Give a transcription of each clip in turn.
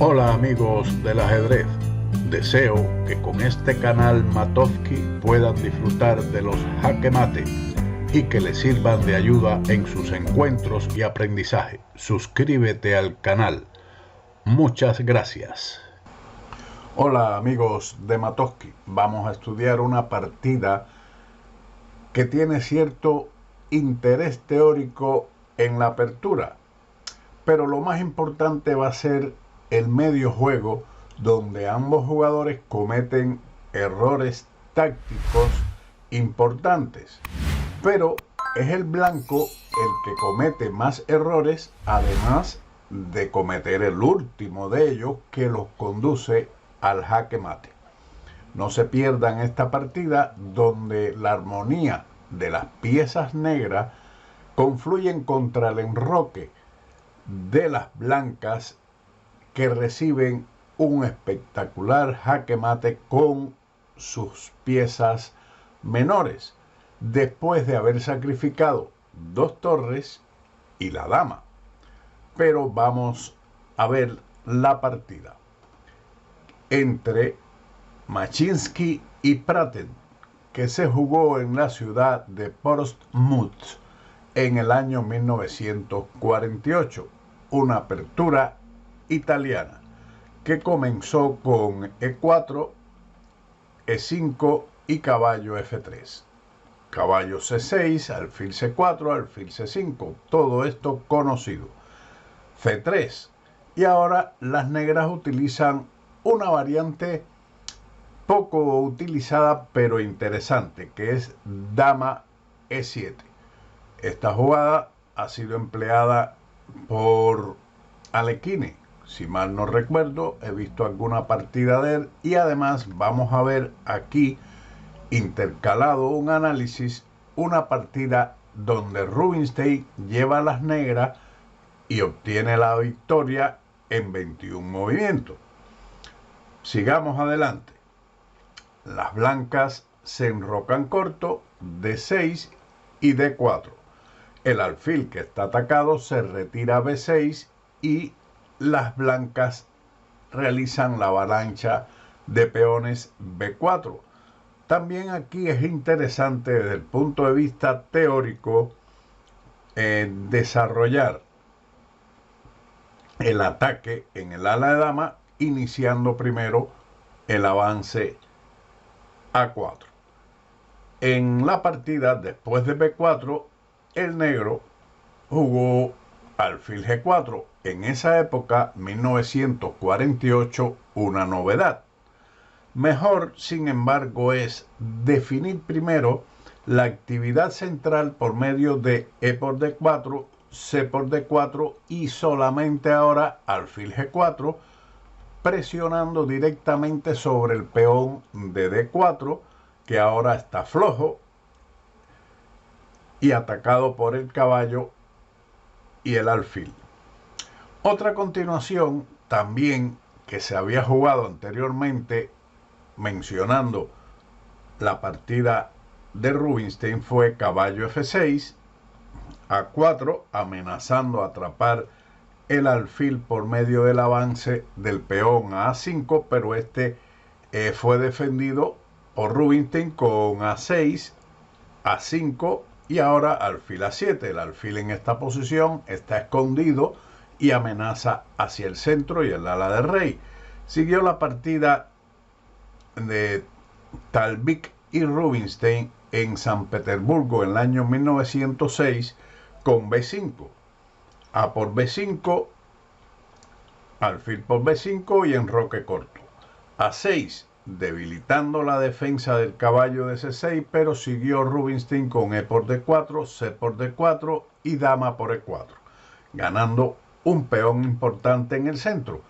Hola amigos del ajedrez, deseo que con este canal Matovsky puedan disfrutar de los jaque mate y que les sirvan de ayuda en sus encuentros y aprendizaje. Suscríbete al canal. Muchas gracias. Hola amigos de Matovsky, vamos a estudiar una partida que tiene cierto interés teórico en la apertura, pero lo más importante va a ser el medio juego, donde ambos jugadores cometen errores tácticos importantes, pero es el blanco el que comete más errores, además de cometer el último de ellos que los conduce al jaque mate. No se pierdan esta partida, donde la armonía de las piezas negras confluyen contra el enroque de las blancas, que reciben un espectacular jaque mate con sus piezas menores, después de haber sacrificado dos torres y la dama. Pero vamos a ver la partida entre Machinsky y Praten, que se jugó en la ciudad de Portsmouth en el año 1948, una apertura italiana que comenzó con E4, E5 y caballo F3, caballo C6, alfil C4, alfil C5, todo esto conocido, C3, y ahora las negras utilizan una variante poco utilizada pero interesante, que es dama E7. Esta jugada ha sido empleada por Alekhine, si mal no recuerdo, he visto alguna partida de él, y además vamos a ver aquí intercalado un análisis, una partida donde Rubinstein lleva a las negras y obtiene la victoria en 21 movimientos. Sigamos adelante. Las blancas se enrocan corto, D6 y D4. El alfil que está atacado se retira a B6 y las blancas realizan la avalancha de peones B4. También aquí es interesante desde el punto de vista teórico desarrollar el ataque en el ala de dama, iniciando primero el avance A4. En la partida después de B4, el negro jugó alfil G4. En esa época, 1948, una novedad. Mejor, sin embargo, es definir primero la actividad central por medio de E por D4, C por D4 y solamente ahora alfil G4, presionando directamente sobre el peón de D4, que ahora está flojo y atacado por el caballo y el alfil. Otra continuación también que se había jugado anteriormente, mencionando la partida de Rubinstein, fue caballo F6, A4, amenazando atrapar el alfil por medio del avance del peón a A5, pero este fue defendido por Rubinstein con A6, A5 y ahora alfil A7. El alfil en esta posición está escondido y amenaza hacia el centro y el ala de rey. Siguió la partida de Talvik y Rubinstein en San Petersburgo en el año 1906 con B5, A por B5, alfil por B5 y enroque corto, A6, debilitando la defensa del caballo de C6, pero siguió Rubinstein con E por D4, C por D4 y dama por E4, ganando un peón importante en el centro,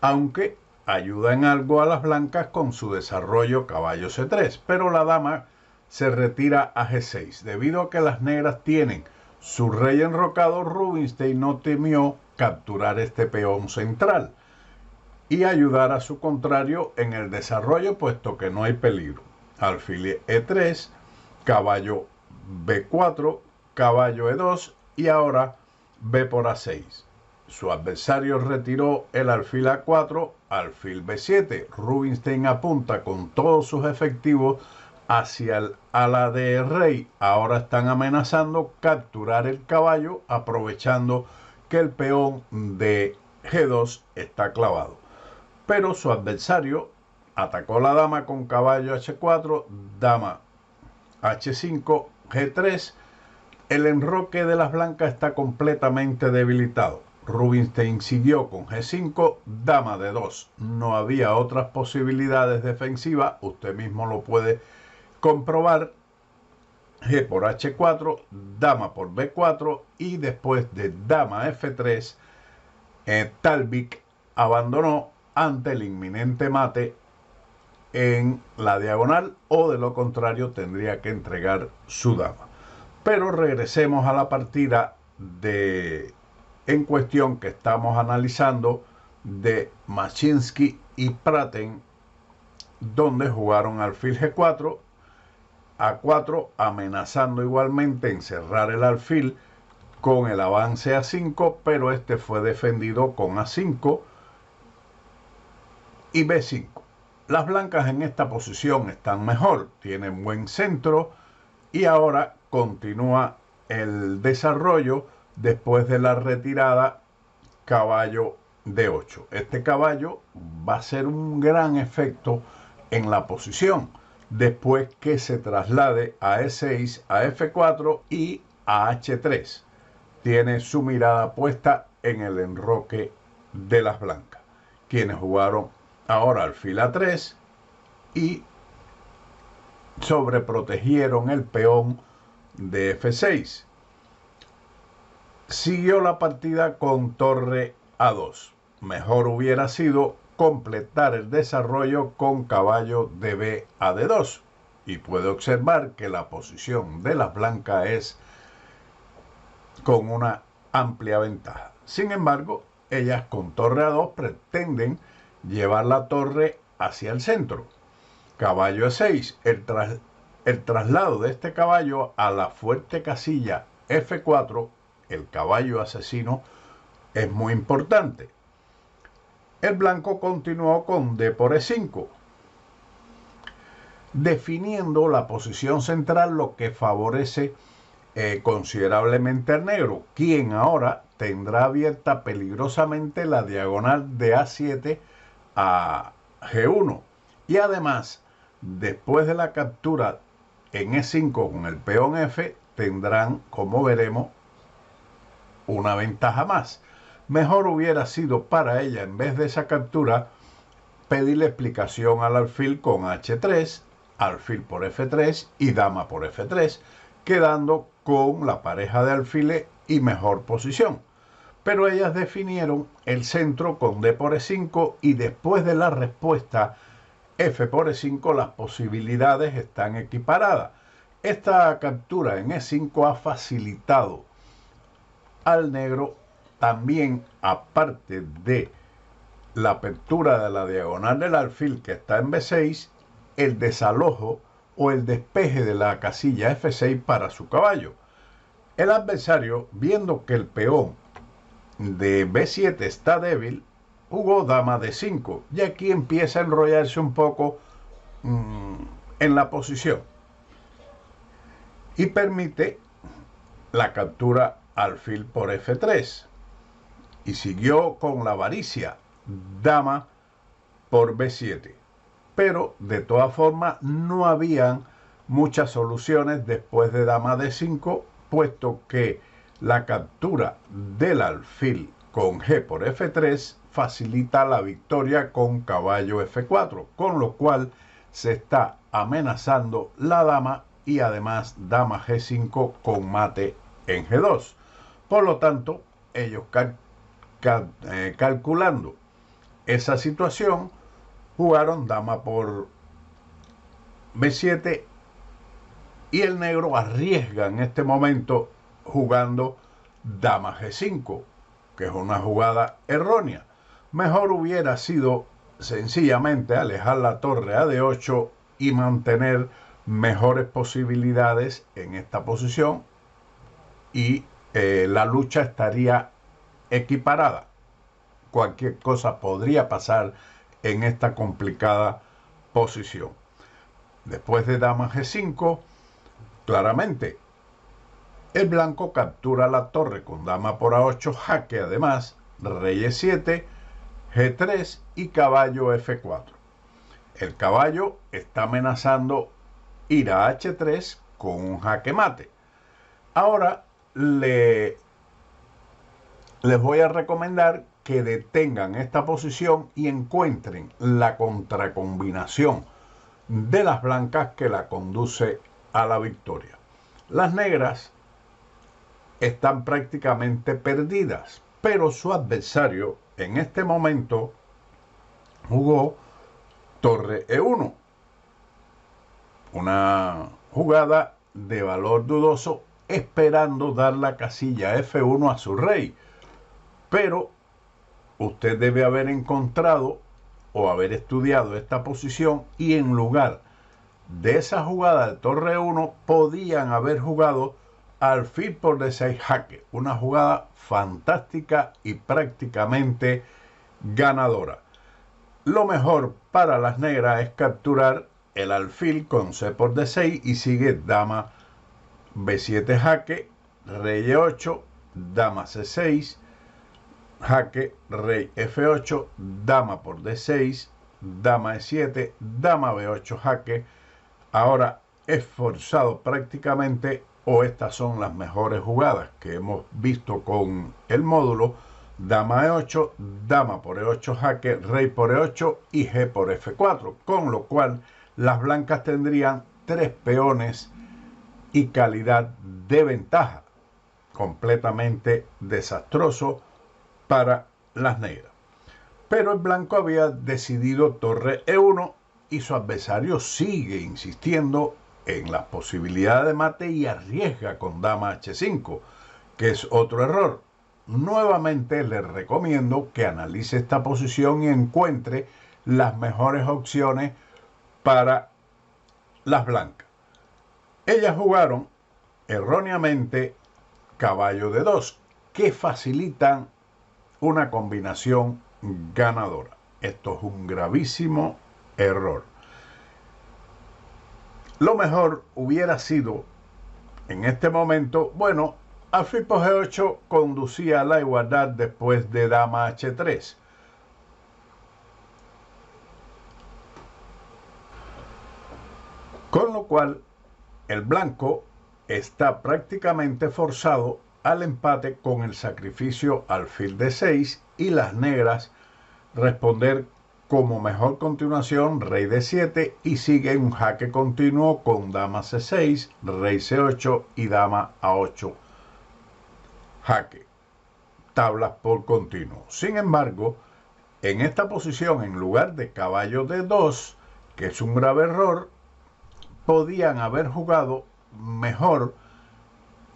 aunque ayuda en algo a las blancas con su desarrollo caballo C3, pero la dama se retira a G6. Debido a que las negras tienen su rey enrocado, Rubinstein no temió capturar este peón central y ayudar a su contrario en el desarrollo, puesto que no hay peligro. Alfil E3, caballo B4, caballo E2 y ahora B por A6. Su adversario retiró el alfil A4, alfil B7. Rubinstein apunta con todos sus efectivos hacia el ala de rey. Ahora están amenazando capturar el caballo, aprovechando que el peón de G2 está clavado. Pero su adversario atacó la dama con caballo H4, dama H5, G3. El enroque de las blancas está completamente debilitado. Rubinstein siguió con G5, dama D2. No había otras posibilidades defensivas, usted mismo lo puede comprobar. G por H4, dama por B4 y después de dama F3, Talvik abandonó ante el inminente mate en la diagonal, o de lo contrario tendría que entregar su dama. Pero regresemos a la partida en cuestión que estamos analizando, de Mashinsky y Praten, donde jugaron alfil G4, A4, amenazando igualmente encerrar el alfil con el avance A5, pero este fue defendido con A5 y B5. Las blancas en esta posición están mejor, tienen buen centro, y ahora continúa el desarrollo después de la retirada caballo D8. Este caballo va a ser un gran efecto en la posición después que se traslade a E6, a F4 y a H3. Tiene su mirada puesta en el enroque de las blancas, quienes jugaron ahora alfil A3 y sobreprotegieron el peón de F6. Siguió la partida con torre A2. Mejor hubiera sido completar el desarrollo con caballo de B a D2. Y puede observar que la posición de las blancas es con una amplia ventaja. Sin embargo, ellas con torre A2 pretenden llevar la torre hacia el centro. Caballo E6. El traslado de este caballo a la fuerte casilla F4, el caballo asesino, es muy importante. El blanco continuó con D por E5, definiendo la posición central, lo que favorece considerablemente al negro, quien ahora tendrá abierta peligrosamente la diagonal de A7 a G1. Y además, después de la captura en E5 con el peón F, tendrán, como veremos, una ventaja más. Mejor hubiera sido para ella, en vez de esa captura, pedirle explicación al alfil con H3, alfil por F3 y dama por F3, quedando con la pareja de alfiles y mejor posición. Pero ellas definieron el centro con D por E5, y después de la respuesta F por E5 las posibilidades están equiparadas. Esta captura en E5 ha facilitado al negro también, aparte de la apertura de la diagonal del alfil que está en B6, el desalojo o el despeje de la casilla F6 para su caballo. El adversario, viendo que el peón de B7 está débil, jugó dama D5, y aquí empieza a enrollarse un poco en la posición y permite la captura alfil por F3, y siguió con la avaricia, dama por B7. Pero de todas formas no habían muchas soluciones después de dama D5, puesto que la captura del alfil con G por F3 facilita la victoria con caballo F4, con lo cual se está amenazando la dama, y además dama G5 con mate en G2. Por lo tanto, ellos calculando esa situación, jugaron dama por B7, y el negro arriesga en este momento jugando dama G5, que es una jugada errónea. Mejor hubiera sido sencillamente alejar la torre a D8 y mantener mejores posibilidades en esta posición, y la lucha estaría equiparada. Cualquier cosa podría pasar en esta complicada posición. Después de dama G5, claramente, el blanco captura la torre con dama por A8, jaque además, rey E7, G3 y caballo F4. El caballo está amenazando ir a H3 con un jaque mate. Ahora les voy a recomendar que detengan esta posición y encuentren la contracombinación de las blancas que la conduce a la victoria. Las negras están prácticamente perdidas, pero su adversario en este momento jugó torre E1, una jugada de valor dudoso, esperando dar la casilla F1 a su rey. Pero usted debe haber encontrado o haber estudiado esta posición, y en lugar de esa jugada de torre 1 podían haber jugado alfil por D6 jaque, una jugada fantástica y prácticamente ganadora. Lo mejor para las negras es capturar el alfil con C por D6 y sigue dama B7 jaque, rey E8, dama C6, jaque, rey F8, dama por D6, dama E7, dama B8 jaque. Ahora es forzado prácticamente, o estas son las mejores jugadas que hemos visto con el módulo: dama E8, dama por E8 jaque, rey por E8 y G por F4, con lo cual las blancas tendrían 3 peones y calidad de ventaja, completamente desastroso para las negras. Pero el blanco había decidido torre E1 y su adversario sigue insistiendo en las posibilidades de mate y arriesga con dama H5, que es otro error. Nuevamente les recomiendo que analice esta posición y encuentre las mejores opciones para las blancas. Ellas jugaron erróneamente caballo de 2, que facilitan una combinación ganadora. Esto es un gravísimo error. Lo mejor hubiera sido, en este momento, bueno, alfil por G8 conducía a la igualdad después de dama H3. Con lo cual, el blanco está prácticamente forzado al empate con el sacrificio alfil D6 y las negras responder como mejor continuación rey D7 y sigue un jaque continuo con dama C6, rey C8 y dama A8 jaque. Tablas por continuo. Sin embargo, en esta posición, en lugar de caballo D2, que es un grave error, podían haber jugado mejor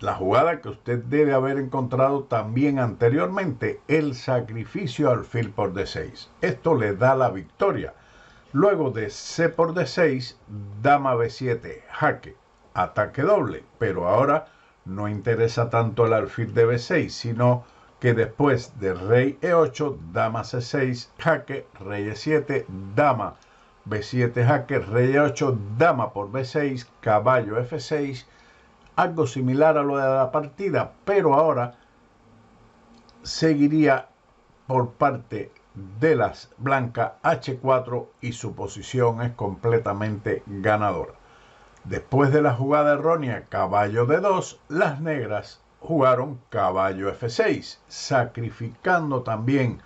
la jugada que usted debe haber encontrado también anteriormente, el sacrificio alfil por D6. Esto le da la victoria. Luego de C por D6, dama B7, jaque, ataque doble. Pero ahora no interesa tanto el alfil de B6, sino que después de rey E8, dama C6, jaque, rey E7, dama B7 jaque, rey E8, dama por B6, caballo F6, algo similar a lo de la partida, pero ahora seguiría por parte de las blancas H4 y su posición es completamente ganadora. Después de la jugada errónea caballo D2, las negras jugaron caballo F6, sacrificando también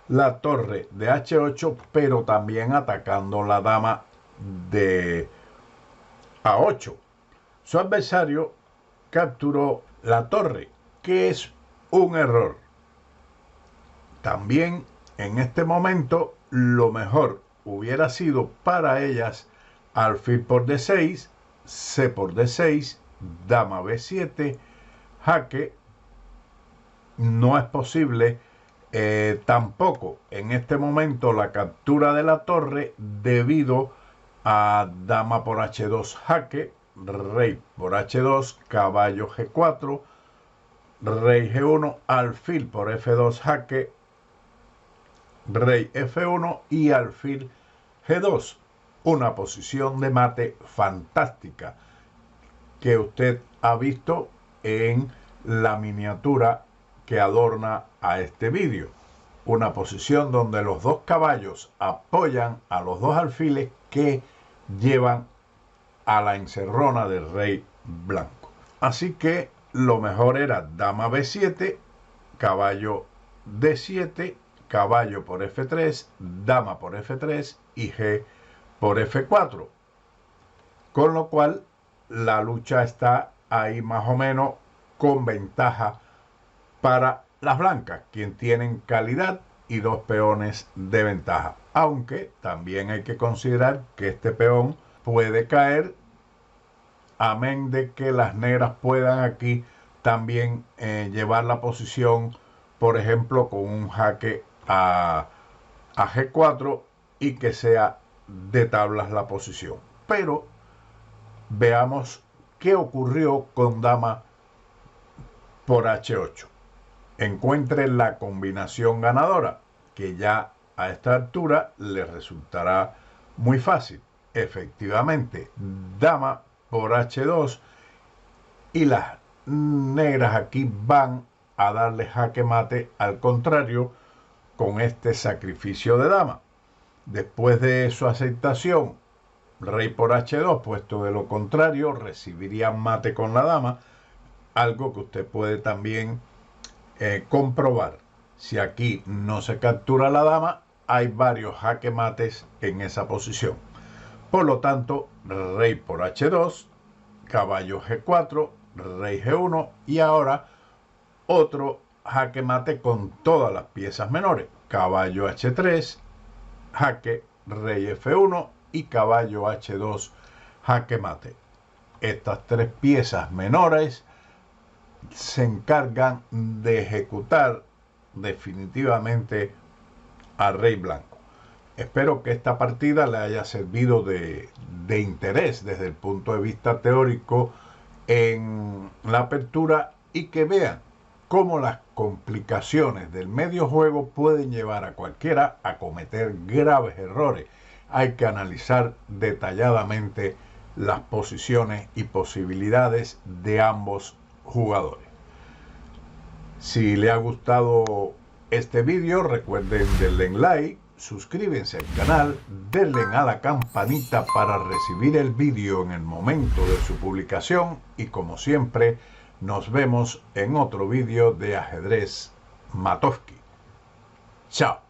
la torre de H8, pero también atacando la dama de A8. Su adversario capturó la torre, que es un error. También en este momento lo mejor hubiera sido para ellas alfil por D6, C por D6, dama B7, jaque. No es posible tampoco en este momento la captura de la torre debido a dama por H2 jaque, rey por H2, caballo G4, rey G1, alfil por F2, jaque, rey F1 y alfil G2. Una posición de mate fantástica que usted ha visto en la miniatura que adorna a este vídeo. Una posición donde los dos caballos apoyan a los dos alfiles que llevan a la encerrona del rey blanco. Así que lo mejor era dama B7, caballo D7, caballo por F3, dama por F3 y G por F4. Con lo cual la lucha está ahí más o menos con ventaja para las blancas, quien tienen calidad y dos peones de ventaja. Aunque también hay que considerar que este peón puede caer, amén de que las negras puedan aquí también llevar la posición, por ejemplo, con un jaque a G4 y que sea de tablas la posición. Pero veamos qué ocurrió con dama por H8. Encuentre la combinación ganadora, que ya a esta altura le resultará muy fácil. Efectivamente, dama por H2 y las negras aquí van a darle jaque mate al contrario con este sacrificio de dama. Después de su aceptación, rey por H2, puesto de lo contrario, recibiría mate con la dama, algo que usted puede también comprobar. Si aquí no se captura la dama, hay varios jaque mates en esa posición. Por lo tanto, rey por H2, caballo G4, rey G1 y ahora otro jaque mate con todas las piezas menores. Caballo H3, jaque, rey F1 y caballo H2, jaque mate. Estas tres piezas menores se encargan de ejecutar definitivamente al rey blanco. Espero que esta partida le haya servido de interés desde el punto de vista teórico en la apertura y que vean cómo las complicaciones del medio juego pueden llevar a cualquiera a cometer graves errores. Hay que analizar detalladamente las posiciones y posibilidades de ambos jugadores. Si le ha gustado este vídeo, recuerden darle like, suscríbanse al canal, denle a la campanita para recibir el vídeo en el momento de su publicación y como siempre nos vemos en otro vídeo de ajedrez Matovsky. Chao.